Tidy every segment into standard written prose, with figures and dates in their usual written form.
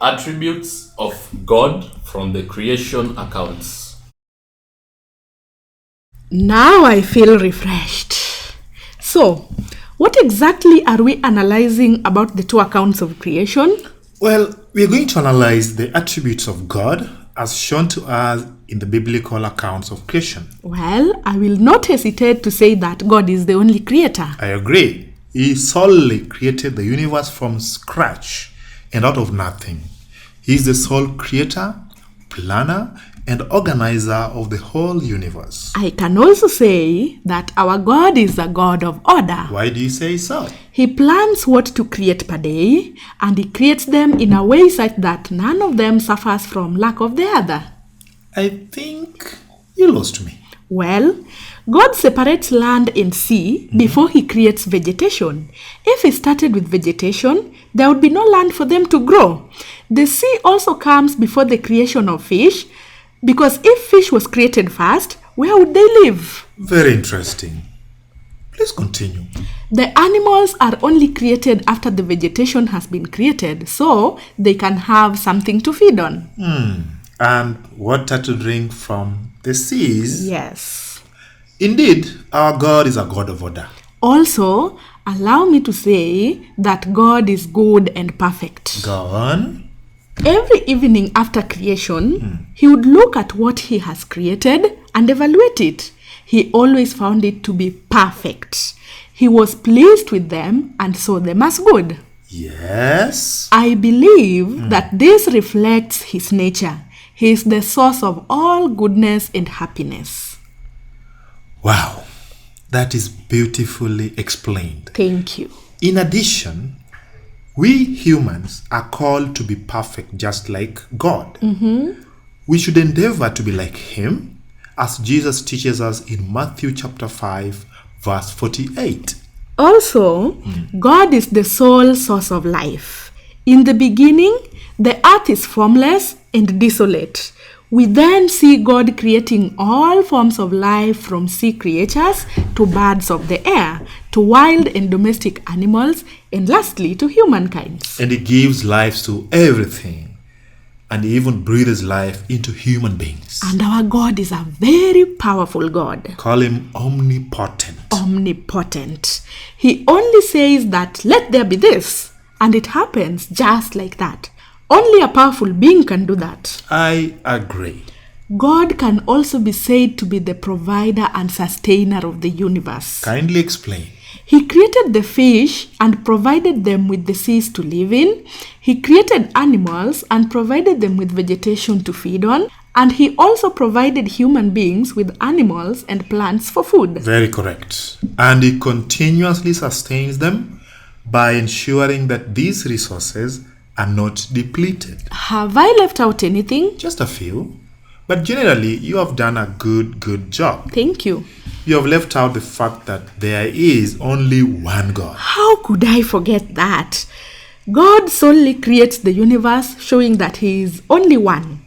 Attributes of God from the creation accounts. Now I feel refreshed. So, what exactly are we analyzing about the two accounts of creation? Well, we're going to analyze the attributes of God as shown to us in the biblical accounts of creation. Well, I will not hesitate to say that God is the only creator. I agree. He solely created the universe from scratch and out of nothing. He is the sole creator, planner, and organizer of the whole universe. I can also say that our God is a God of order. Why do you say so? He plans what to create per day, and he creates them in a way such that none of them suffers from lack of the other. I think you lost me. Well, God separates land and sea before he creates vegetation. If he started with vegetation, there would be no land for them to grow. The sea also comes before the creation of fish, because if fish was created first, where would they live? Very interesting. Please continue. The animals are only created after the vegetation has been created, so they can have something to feed on. And water to drink from the seas. Yes. Indeed, our God is a God of order. Also, allow me to say that God is good and perfect. Go on. Every evening after creation, he would look at what he has created and evaluate it. He always found it to be perfect. He was pleased with them and saw them as good. Yes. I believe that this reflects his nature. He is the source of all goodness and happiness. Wow, that is beautifully explained. Thank you. In addition, we humans are called to be perfect just like God. We should endeavor to be like him, as Jesus teaches us in Matthew chapter 5, verse 48. Also, God is the sole source of life. In the beginning, the earth is formless and desolate. We then see God creating all forms of life, from sea creatures to birds of the air, to wild and domestic animals, and lastly to humankind. And he gives life to everything. And he even breathes life into human beings. And our God is a very powerful God. Call him omnipotent. Omnipotent. He only says that let there be this, and it happens just like that. Only a powerful being can do that. I agree. God can also be said to be the provider and sustainer of the universe. Kindly explain. He created the fish and provided them with the seas to live in. He created animals and provided them with vegetation to feed on. And he also provided human beings with animals and plants for food. Very correct. And he continuously sustains them by ensuring that these resources are not depleted. Have I left out anything? Just a few. But generally, you have done a good job. Thank you. You have left out the fact that there is only one God. How could I forget that? God solely creates the universe, showing that he is only one.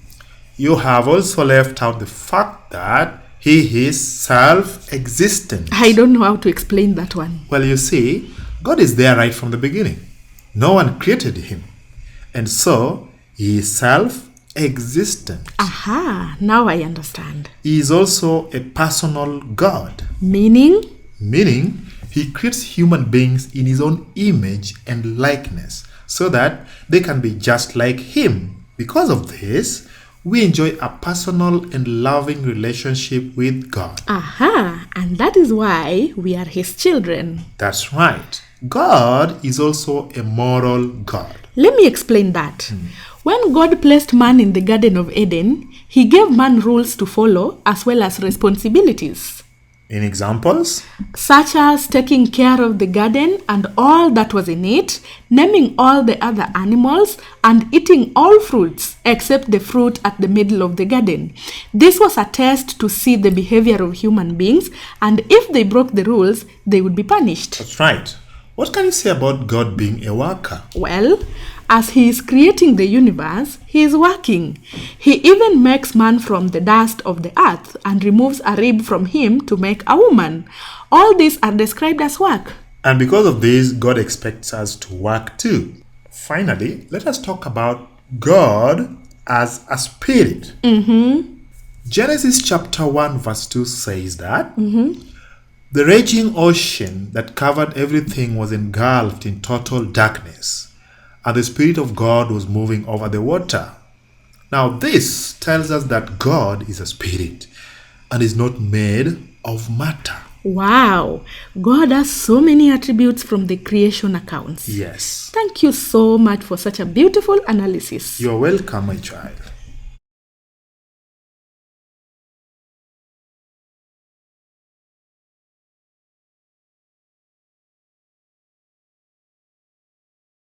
You have also left out the fact that he is self-existent. I don't know how to explain that one. Well, you see, God is there right from the beginning. No one created him. And so, he is self-existent. Aha, now I understand. He is also a personal God. Meaning? Meaning, he creates human beings in his own image and likeness so that they can be just like him. Because of this, we enjoy a personal and loving relationship with God. Aha, and that is why we are his children. That's right. God is also a moral God. Let me explain that. When God placed man in the Garden of Eden, he gave man rules to follow as well as responsibilities. In examples? Such as taking care of the garden and all that was in it, naming all the other animals, and eating all fruits except the fruit at the middle of the garden. This was a test to see the behavior of human beings, and if they broke the rules, they would be punished. That's right. What can you say about God being a worker? Well, as he is creating the universe, he is working. He even makes man from the dust of the earth and removes a rib from him to make a woman. All these are described as work. And because of this, God expects us to work too. Finally, let us talk about God as a spirit. Genesis chapter 1 verse 2 says that the raging ocean that covered everything was engulfed in total darkness, and the Spirit of God was moving over the water. Now this tells us that God is a spirit and is not made of matter. Wow, God has so many attributes from the creation accounts. Yes. Thank you so much for such a beautiful analysis. You're welcome, my child.